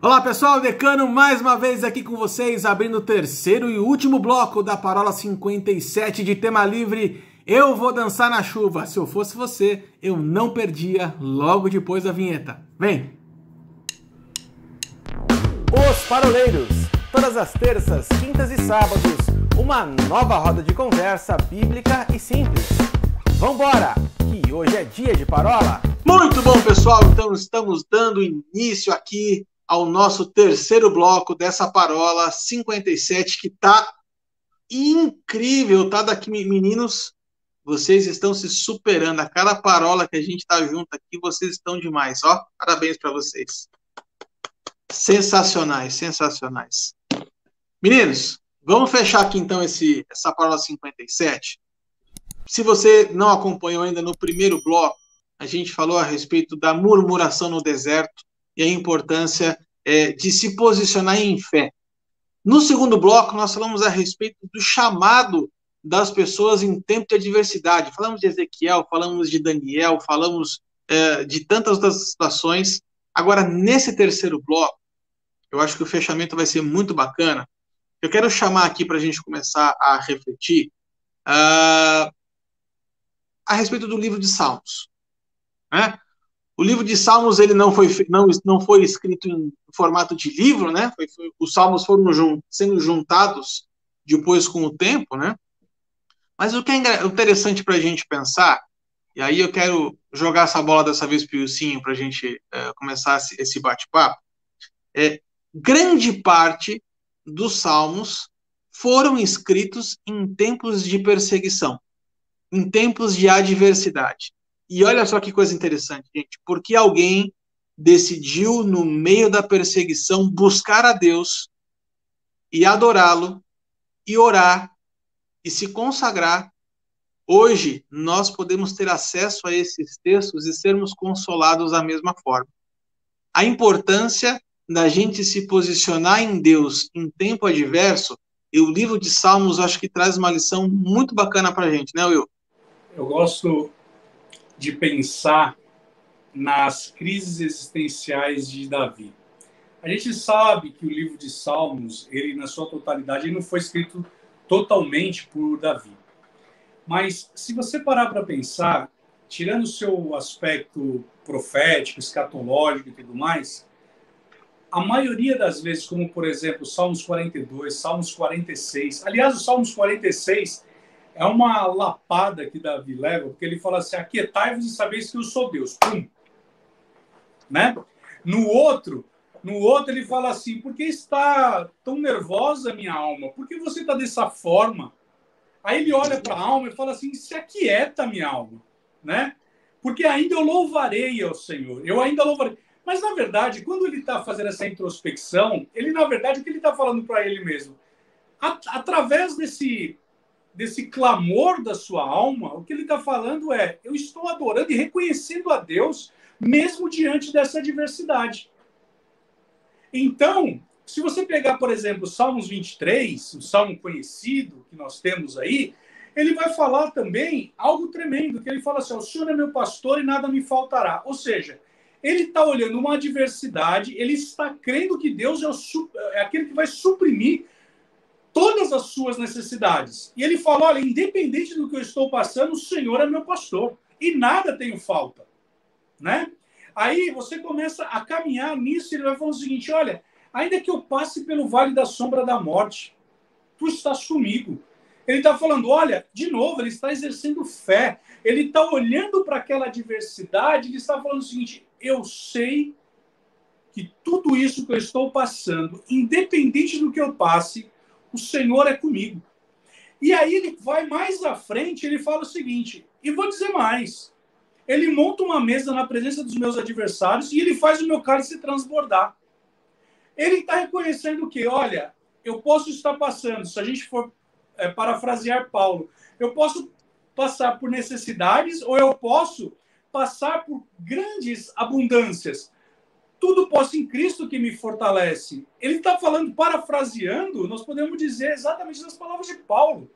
Olá pessoal, Decano mais uma vez aqui com vocês, abrindo o terceiro e último bloco da Parola 57 de tema livre. Eu vou dançar na chuva. Se eu fosse você, eu não perdia logo depois da vinheta. Vem! Os Paroleiros, todas as terças, quintas e sábados, uma nova roda de conversa bíblica e simples. Vambora, que hoje é dia de parola. Muito bom pessoal, então estamos dando início aqui ao nosso terceiro bloco dessa Parola 57, que tá incrível, tá? Daqui, meninos, vocês estão se superando. A cada parola que a gente tá junto aqui, vocês estão demais, ó. Parabéns para vocês. Sensacionais, sensacionais. Meninos, vamos fechar aqui então essa Parola 57. Se você não acompanhou ainda no primeiro bloco, a gente falou a respeito da murmuração no deserto e a importância de se posicionar em fé. No segundo bloco, nós falamos a respeito do chamado das pessoas em tempo de adversidade. Falamos de Ezequiel, falamos de Daniel, falamos de tantas outras situações. Agora, nesse terceiro bloco, eu acho que o fechamento vai ser muito bacana. Eu quero chamar aqui para a gente começar a refletir a respeito do livro de Salmos, né? O livro de Salmos ele não foi escrito em formato de livro, né? Os Salmos foram sendo juntados depois com o tempo, né? Mas o que é interessante para a gente pensar, e aí eu quero jogar essa bola dessa vez para o Ilcinho para a gente começar esse bate-papo, grande parte dos Salmos foram escritos em tempos de perseguição, em tempos de adversidade. E olha só que coisa interessante, gente, porque alguém decidiu, no meio da perseguição, buscar a Deus e adorá-lo e orar e se consagrar. Hoje, nós podemos ter acesso a esses textos e sermos consolados da mesma forma. A importância da gente se posicionar em Deus em tempo adverso, e o livro de Salmos acho que traz uma lição muito bacana para a gente, né, Will? Eu gosto de pensar nas crises existenciais de Davi. A gente sabe que o livro de Salmos, ele na sua totalidade, ele não foi escrito totalmente por Davi. Mas se você parar para pensar, tirando o seu aspecto profético, escatológico e tudo mais, a maioria das vezes, como por exemplo, Salmos 42, Salmos 46, aliás, o Salmos 46 é uma lapada que Davi leva, porque ele fala assim, aquietai-vos e sabeis que eu sou Deus. Pum. Né? No outro ele fala assim, por que está tão nervosa a minha alma? Por que você está dessa forma? Aí ele olha para a alma e fala assim, se aquieta minha alma. Né? Porque ainda eu louvarei ao Senhor. Eu ainda louvarei. Mas, na verdade, quando ele está fazendo essa introspecção, ele, na verdade, o que ele está falando para ele mesmo? Através desse clamor da sua alma, o que ele está falando é, eu estou adorando e reconhecendo a Deus, mesmo diante dessa adversidade. Então, se você pegar, por exemplo, Salmos 23, o salmo conhecido que nós temos aí, ele vai falar também algo tremendo, que ele fala assim, o Senhor é meu pastor e nada me faltará. Ou seja, ele está olhando uma adversidade, ele está crendo que Deus é aquele que vai suprimir todas as suas necessidades. E ele fala, olha, independente do que eu estou passando, o Senhor é meu pastor. E nada tenho falta. Né? Aí você começa a caminhar nisso e ele vai falar o seguinte, olha, ainda que eu passe pelo vale da sombra da morte, tu estás comigo. Ele está falando, olha, de novo, ele está exercendo fé. Ele está olhando para aquela adversidade, ele está falando o seguinte, eu sei que tudo isso que eu estou passando, independente do que eu passe, o Senhor é comigo. E aí ele vai mais à frente, ele fala o seguinte, e vou dizer mais, ele monta uma mesa na presença dos meus adversários e ele faz o meu cálice transbordar. Ele está reconhecendo que, olha, eu posso estar passando, se a gente for parafrasear Paulo, eu posso passar por necessidades ou eu posso passar por grandes abundâncias. Tudo posso em Cristo que me fortalece. Ele está falando, parafraseando, nós podemos dizer exatamente as palavras de Paulo.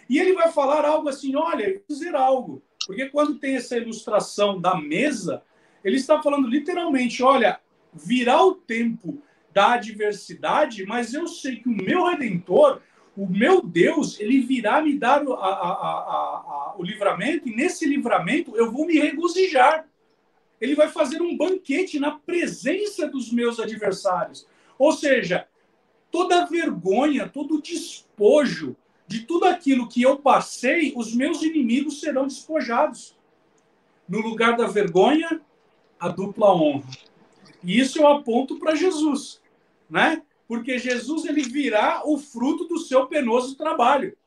E ele vai falar algo assim, olha, eu vou dizer algo. Porque quando tem essa ilustração da mesa, ele está falando literalmente, olha, virá o tempo da adversidade, mas eu sei que o meu Redentor, o meu Deus, ele virá me dar o livramento, e nesse livramento eu vou me regozijar. Ele vai fazer um banquete na presença dos meus adversários. Ou seja, toda a vergonha, todo o despojo de tudo aquilo que eu passei, os meus inimigos serão despojados. No lugar da vergonha, a dupla honra. E isso eu aponto para Jesus, né? Porque Jesus, ele virá o fruto do seu penoso trabalho.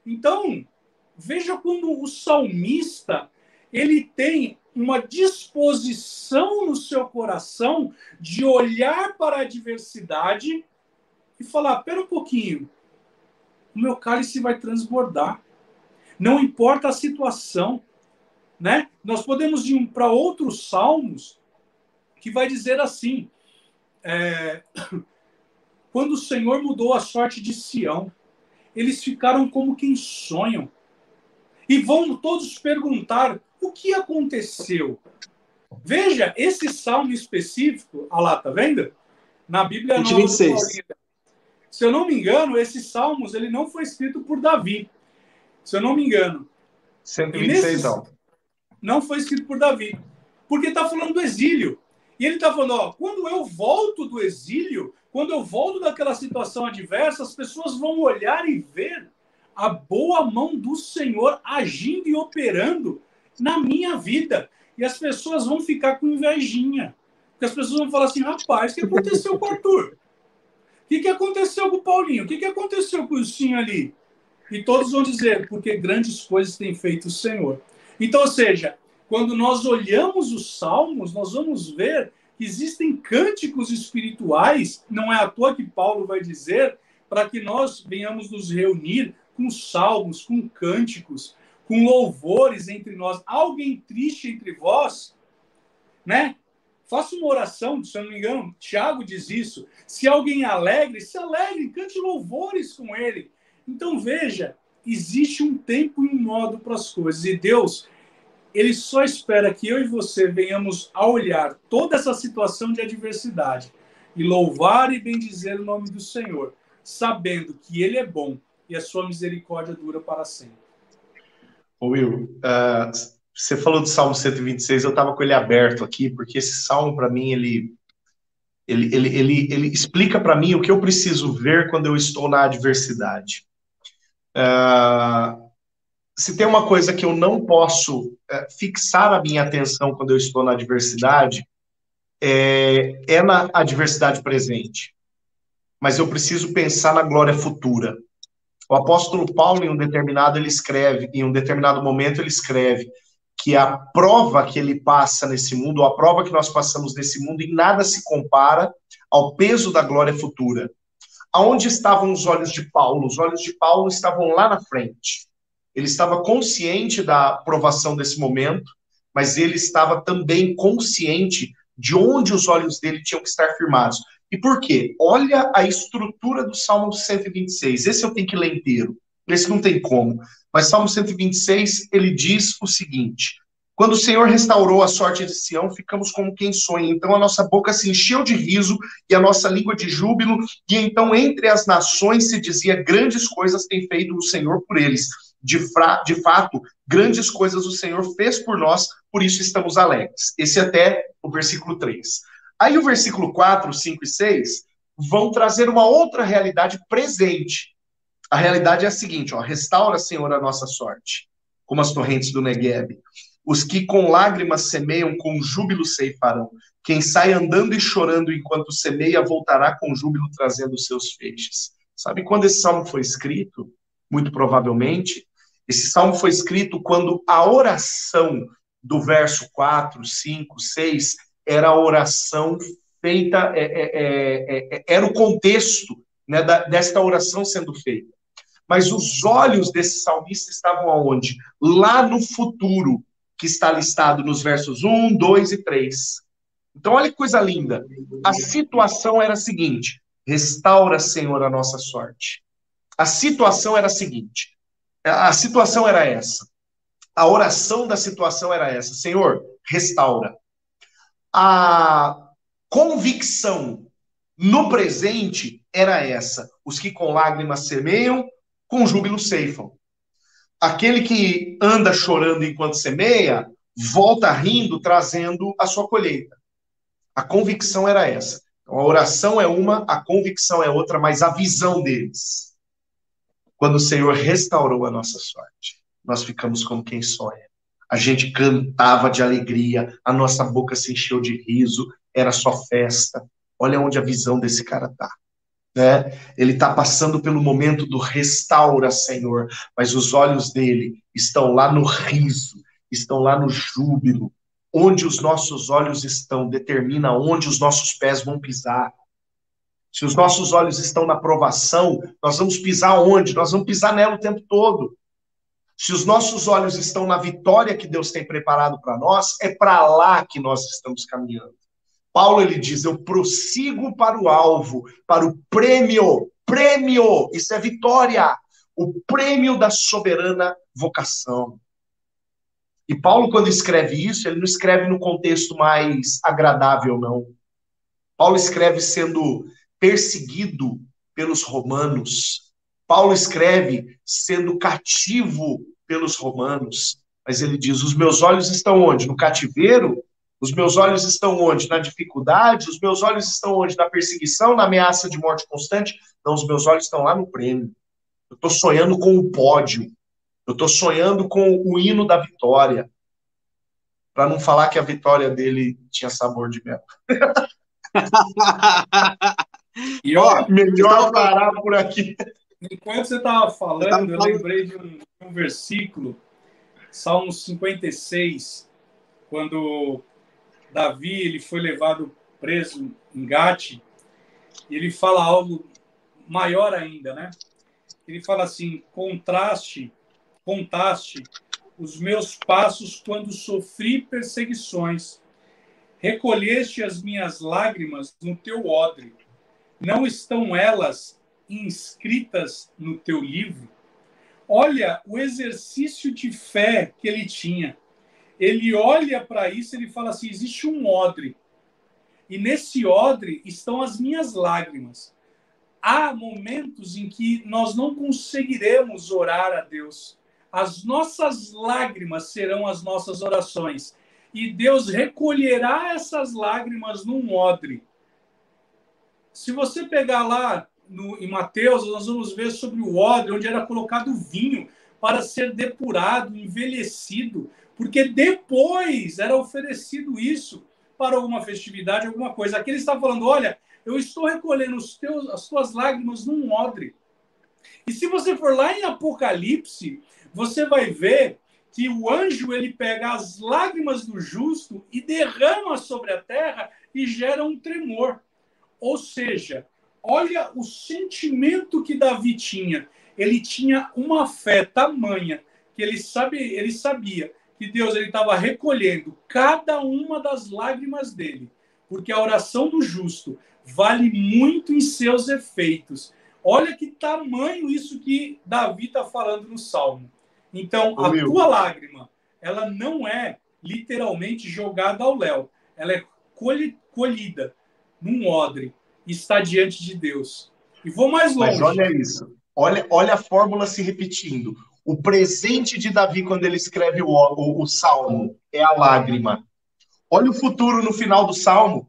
Então, veja como o salmista, ele tem uma disposição no seu coração de olhar para a adversidade e falar, pera um pouquinho, o meu cálice vai transbordar. Não importa a situação, né? Nós podemos ir para outros salmos que vai dizer assim, quando o Senhor mudou a sorte de Sião, eles ficaram como quem sonham. E vão todos perguntar, o que aconteceu? Veja, esse salmo específico, olha lá, tá vendo? Na Bíblia Nova 26. Se eu não me engano, esses salmos, ele não foi escrito por Davi. Se eu não me engano. 126 não. Não foi escrito por Davi. Porque está falando do exílio. E ele está falando, ó, quando eu volto do exílio, quando eu volto daquela situação adversa, as pessoas vão olhar e ver a boa mão do Senhor agindo e operando na minha vida. E as pessoas vão ficar com invejinha. Porque as pessoas vão falar assim, rapaz, o que aconteceu com o Arthur? O que aconteceu com o Paulinho? O que aconteceu com o Sim ali? E todos vão dizer, porque grandes coisas tem feito o Senhor. Então, ou seja, quando nós olhamos os salmos, nós vamos ver que existem cânticos espirituais, não é à toa que Paulo vai dizer, para que nós venhamos nos reunir com salmos, com cânticos, com louvores entre nós. Alguém triste entre vós, né? Faça uma oração, se eu não me engano, Tiago diz isso. Se alguém alegre, se alegre, cante louvores com ele. Então, veja, existe um tempo e um modo para as coisas. E Deus, ele só espera que eu e você venhamos a olhar toda essa situação de adversidade e louvar e bendizer o nome do Senhor, sabendo que ele é bom e a sua misericórdia dura para sempre. Will, você falou do Salmo 126, eu estava com ele aberto aqui, porque esse salmo, para mim, ele explica para mim o que eu preciso ver quando eu estou na adversidade. Se tem uma coisa que eu não posso fixar a minha atenção quando eu estou na adversidade, é na adversidade presente. Mas eu preciso pensar na glória futura. O apóstolo Paulo, em um determinado momento, ele escreve que a prova que ele passa nesse mundo, a prova que nós passamos nesse mundo, em nada se compara ao peso da glória futura. Aonde estavam os olhos de Paulo? Os olhos de Paulo estavam lá na frente. Ele estava consciente da provação desse momento, mas ele estava também consciente de onde os olhos dele tinham que estar firmados. E por quê? Olha a estrutura do Salmo 126. Esse eu tenho que ler inteiro. Esse não tem como. Mas Salmo 126, ele diz o seguinte: quando o Senhor restaurou a sorte de Sião, ficamos como quem sonha. Então a nossa boca se encheu de riso e a nossa língua de júbilo. E então entre as nações se dizia, grandes coisas tem feito o Senhor por eles. De fato, grandes coisas o Senhor fez por nós, por isso estamos alegres. Esse até o versículo 3. Aí o versículo 4, 5 e 6 vão trazer uma outra realidade presente. A realidade é a seguinte, ó: restaura, Senhor, a nossa sorte, como as torrentes do Negueb. Os que com lágrimas semeiam, com júbilo ceifarão. Quem sai andando e chorando enquanto semeia, voltará com júbilo trazendo os seus feixes. Sabe quando esse salmo foi escrito? Muito provavelmente, esse salmo foi escrito quando a oração do verso 4, 5, 6 era a oração feita, era o contexto, né, desta oração sendo feita. Mas os olhos desse salmista estavam aonde? Lá no futuro, que está listado nos versos 1, 2 e 3. Então, olha que coisa linda. A situação era a seguinte: restaura, Senhor, a nossa sorte. A situação era a seguinte. A situação era essa. A oração da situação era essa: Senhor, restaura. A convicção No presente, era essa. Os que com lágrimas semeiam, com júbilo ceifam. Aquele que anda chorando enquanto semeia, volta rindo, trazendo a sua colheita. A convicção era essa. Então, a oração é uma, a convicção é outra, mas a visão deles. Quando o Senhor restaurou a nossa sorte, nós ficamos como quem sonha. A gente cantava de alegria, a nossa boca se encheu de riso, era só festa. Olha onde a visão desse cara está. Né? Ele está passando pelo momento do restaura, Senhor, mas os olhos dele estão lá no riso, estão lá no júbilo. Onde os nossos olhos estão, determina onde os nossos pés vão pisar. Se os nossos olhos estão na provação, nós vamos pisar onde? Nós vamos pisar nela o tempo todo. Se os nossos olhos estão na vitória que Deus tem preparado para nós, é para lá que nós estamos caminhando. Paulo, ele diz, eu prossigo para o alvo, para o prêmio, isso é vitória, o prêmio da soberana vocação. E Paulo, quando escreve isso, ele não escreve no contexto mais agradável, não. Paulo escreve sendo perseguido pelos romanos. Paulo escreve sendo cativo pelos romanos. Mas ele diz, os meus olhos estão onde? No cativeiro? Os meus olhos estão onde? Na dificuldade? Os meus olhos estão onde? Na perseguição, na ameaça de morte constante? Não, os meus olhos estão lá no prêmio. Eu estou sonhando com o pódio. Eu estou sonhando com o hino da vitória. Para não falar que a vitória dele tinha sabor de mel. E ó, melhor parar por aqui. Enquanto você estava falando, eu lembrei de um versículo, Salmo 56, quando Davi ele foi levado preso em Gate, e ele fala algo maior ainda, né? Ele fala assim, contaste os meus passos quando sofri perseguições, recolheste as minhas lágrimas no teu odre, não estão elas inscritas no teu livro? Olha o exercício de fé que ele tinha. Ele olha para isso e ele fala assim, existe um odre, e nesse odre estão as minhas lágrimas. Há momentos em que nós não conseguiremos orar a Deus. As nossas lágrimas serão as nossas orações. E Deus recolherá essas lágrimas num odre. Se você pegar lá em Mateus, nós vamos ver sobre o odre, onde era colocado vinho para ser depurado, envelhecido, porque depois era oferecido isso para alguma festividade, alguma coisa. Aqui ele está falando, olha, eu estou recolhendo as tuas lágrimas num odre. E se você for lá em Apocalipse, você vai ver que o anjo ele pega as lágrimas do justo e derrama sobre a terra e gera um tremor. Ou seja, olha o sentimento que Davi tinha. Ele tinha uma fé tamanha que ele sabia que Deus estava recolhendo cada uma das lágrimas dele, porque a oração do justo vale muito em seus efeitos. Olha que tamanho isso que Davi está falando no Salmo. Então, a tua lágrima, ela não é literalmente jogada ao léu. Ela é colhida num odre, está diante de Deus. E vou mais longe. Mas olha isso. Olha a fórmula se repetindo. O presente de Davi, quando ele escreve o Salmo, é a lágrima. Olha o futuro no final do Salmo,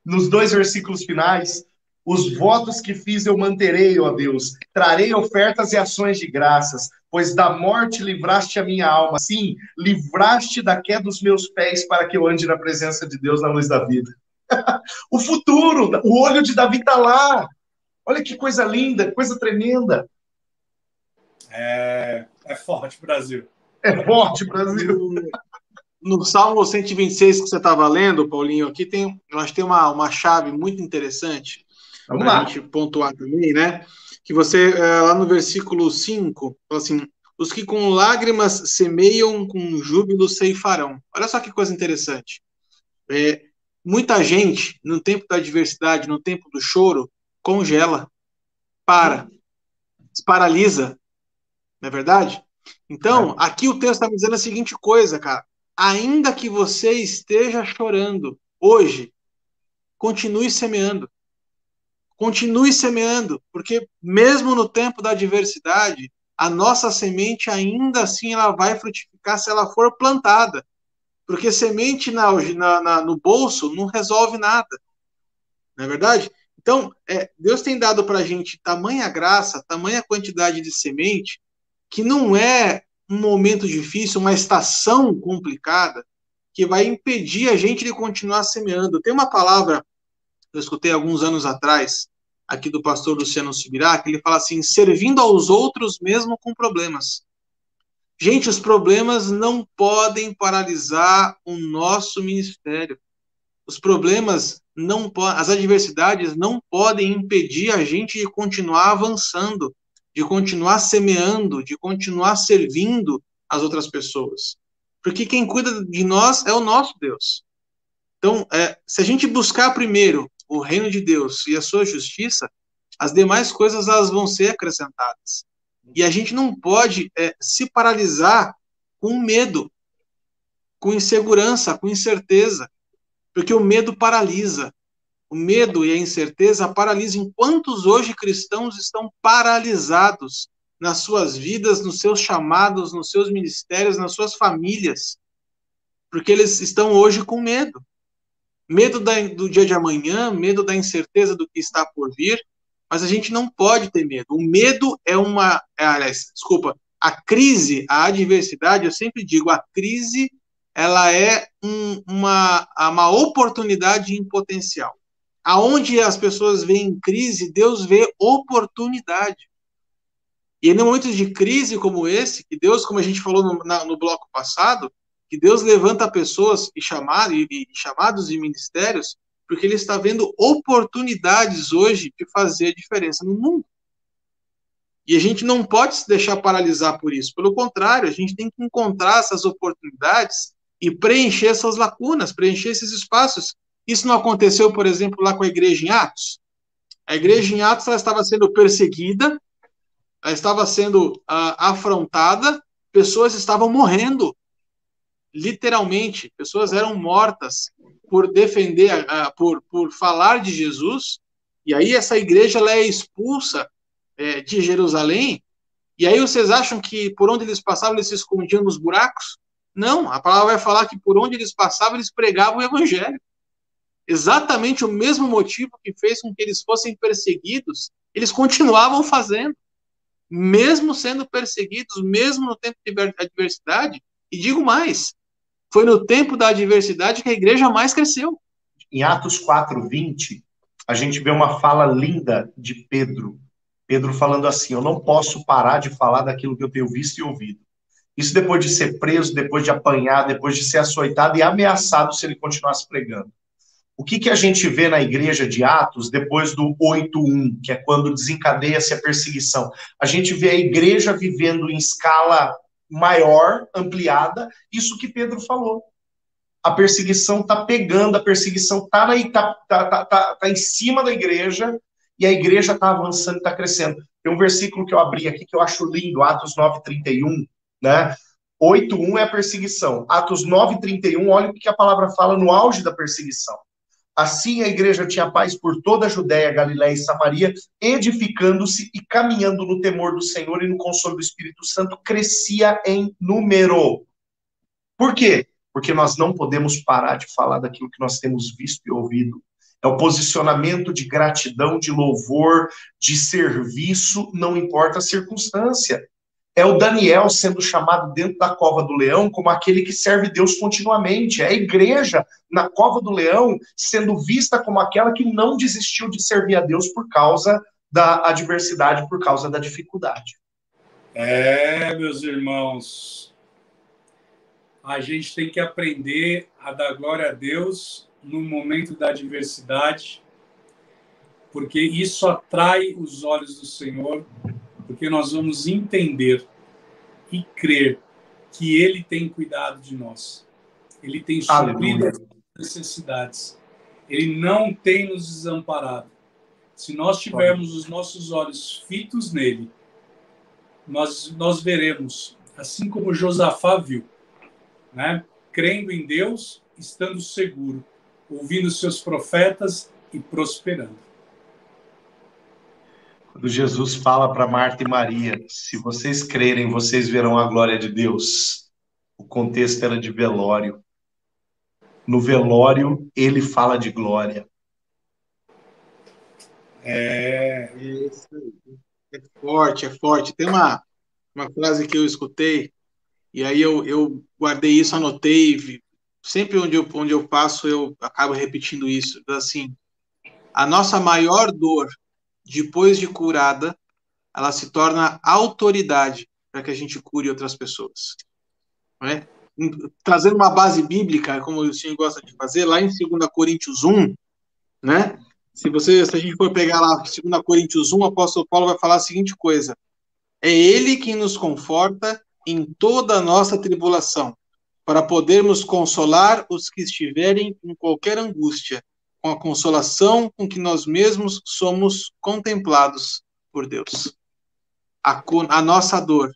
nos 2 versículos finais. Os votos que fiz eu manterei, ó Deus. Trarei ofertas e ações de graças, pois da morte livraste a minha alma. Sim, livraste da queda dos meus pés para que eu ande na presença de Deus na luz da vida. O futuro, o olho de Davi está lá. Olha que coisa linda, coisa tremenda. É forte, Brasil. É forte, Brasil. No Salmo 126 que você estava lendo, Paulinho, aqui nós temos uma chave muito interessante para a gente pontuar também, né? Que você, lá no versículo 5, fala assim, os que com lágrimas semeiam, com júbilo ceifarão. Olha só que coisa interessante. Muita gente, no tempo da adversidade, no tempo do choro, congela, se paralisa, não é verdade? Então, aqui o texto está me dizendo a seguinte coisa, cara, ainda que você esteja chorando hoje, continue semeando. continue semeando, porque mesmo no tempo da adversidade, a nossa semente ainda assim ela vai frutificar se ela for plantada. Porque semente no bolso não resolve nada. Não é verdade? Então, Deus tem dado para a gente tamanha graça, tamanha quantidade de semente, que não é um momento difícil, uma estação complicada, que vai impedir a gente de continuar semeando. Tem uma palavra que eu escutei alguns anos atrás, aqui do pastor Luciano Subirá, que ele fala assim, servindo aos outros mesmo com problemas. Gente, os problemas não podem paralisar o nosso ministério. Os problemas não podem, as adversidades não podem impedir a gente de continuar avançando, de continuar semeando, de continuar servindo as outras pessoas. Porque quem cuida de nós é o nosso Deus. Então, se a gente buscar primeiro o reino de Deus e a sua justiça, as demais coisas elas vão ser acrescentadas. E a gente não pode se paralisar com medo, com insegurança, com incerteza, porque o medo paralisa. O medo e a incerteza paralisam. Quantos hoje cristãos estão paralisados nas suas vidas, nos seus chamados, nos seus ministérios, nas suas famílias? Porque eles estão hoje com medo. Medo do dia de amanhã, medo da incerteza do que está por vir, mas a gente não pode ter medo. O medo a crise, a adversidade, eu sempre digo, a crise, ela é uma oportunidade em potencial. Aonde as pessoas veem crise, Deus vê oportunidade. E no momento de crise como esse, que Deus, como a gente falou no bloco passado, que Deus levanta pessoas e chamados e ministérios, porque Ele está vendo oportunidades hoje de fazer diferença no mundo. E a gente não pode se deixar paralisar por isso. Pelo contrário, a gente tem que encontrar essas oportunidades e preencher essas lacunas, preencher esses espaços. Isso não aconteceu, por exemplo, lá com a igreja em Atos? A igreja em Atos ela estava sendo perseguida, ela estava sendo afrontada, pessoas estavam morrendo. Literalmente, pessoas eram mortas por defender, por falar de Jesus, e aí essa igreja ela é expulsa de Jerusalém, e aí vocês acham que por onde eles passavam eles se escondiam nos buracos? Não, a palavra vai falar que por onde eles passavam eles pregavam o evangelho. Exatamente o mesmo motivo que fez com que eles fossem perseguidos, eles continuavam fazendo, mesmo sendo perseguidos, mesmo no tempo de adversidade, e digo mais, foi no tempo da adversidade que a igreja mais cresceu. Em Atos 4:20, a gente vê uma fala linda de Pedro. Pedro falando assim, eu não posso parar de falar daquilo que eu tenho visto e ouvido. Isso depois de ser preso, depois de apanhar, depois de ser açoitado e ameaçado se ele continuasse pregando. O que a gente vê na igreja de Atos depois do 8:1, que é quando desencadeia-se a perseguição? A gente vê a igreja vivendo em escala maior, ampliada, isso que Pedro falou. A perseguição está pegando, a perseguição está em cima da igreja, e a igreja está avançando e está crescendo. Tem um versículo que eu abri aqui que eu acho lindo, Atos 9:31, né? 8:1 é a perseguição. Atos 9:31, olha o que a palavra fala no auge da perseguição. Assim a igreja tinha paz por toda a Judéia, Galiléia e Samaria, edificando-se e caminhando no temor do Senhor e no consolo do Espírito Santo, crescia em número. Por quê? Porque nós não podemos parar de falar daquilo que nós temos visto e ouvido. É o posicionamento de gratidão, de louvor, de serviço, não importa a circunstância. É o Daniel sendo chamado dentro da cova do leão como aquele que serve Deus continuamente. É a igreja na cova do leão sendo vista como aquela que não desistiu de servir a Deus por causa da adversidade, por causa da dificuldade. Meus irmãos, a gente tem que aprender a dar glória a Deus no momento da adversidade, porque isso atrai os olhos do Senhor, porque nós vamos entender e crer que Ele tem cuidado de nós. Ele tem suprido as necessidades. Ele não tem nos desamparado. Se nós tivermos os nossos olhos fitos nele, nós veremos, assim como Josafá viu, né? Crendo em Deus, estando seguro, ouvindo seus profetas e prosperando. Quando Jesus fala para Marta e Maria, se vocês crerem, vocês verão a glória de Deus. O contexto era de velório. No velório, ele fala de glória. Isso aí. É forte, é forte. Tem uma frase que eu escutei, e aí eu guardei isso, anotei, sempre onde eu passo, eu acabo repetindo isso. Assim, a nossa maior dor, depois de curada, ela se torna autoridade para que a gente cure outras pessoas. Não é? Trazendo uma base bíblica, como o senhor gosta de fazer, lá em 2 Coríntios 1, né? Se a gente for pegar lá 2 Coríntios 1, o apóstolo Paulo vai falar a seguinte coisa: é ele quem nos conforta em toda a nossa tribulação, para podermos consolar os que estiverem em qualquer angústia, com a consolação com que nós mesmos somos contemplados por Deus. A nossa dor,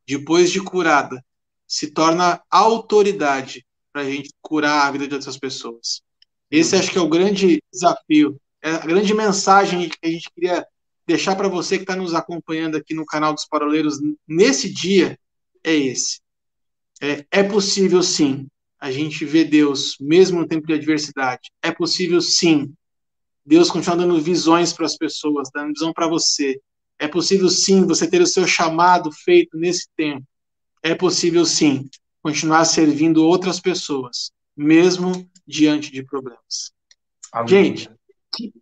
depois de curada, se torna autoridade para a gente curar a vida de outras pessoas. Esse acho que é o grande desafio, é a grande mensagem que a gente queria deixar para você que está nos acompanhando aqui no canal dos Paroleiros nesse dia, é esse. É possível, sim, a gente ver Deus, mesmo no tempo de adversidade. É possível, sim, Deus continuar dando visões para as pessoas, dando visão para você. É possível, sim, você ter o seu chamado feito nesse tempo. É possível, sim, continuar servindo outras pessoas, mesmo diante de problemas. Aleluia. Gente, que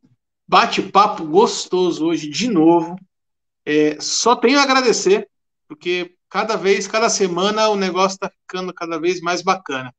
bate-papo gostoso hoje, de novo. Só tenho a agradecer, porque cada semana, o negócio está ficando cada vez mais bacana.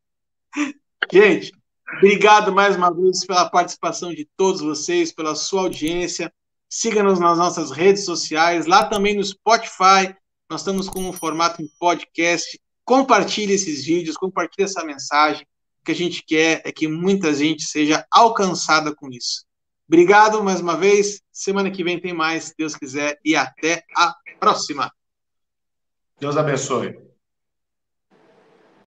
Gente, obrigado mais uma vez pela participação de todos vocês, pela sua audiência. Siga-nos nas nossas redes sociais, lá também no Spotify. Nós estamos com um formato em podcast. Compartilhe esses vídeos, compartilhe essa mensagem. O que a gente quer é que muita gente seja alcançada com isso. Obrigado mais uma vez. Semana que vem tem mais, se Deus quiser. E até a próxima. Deus abençoe.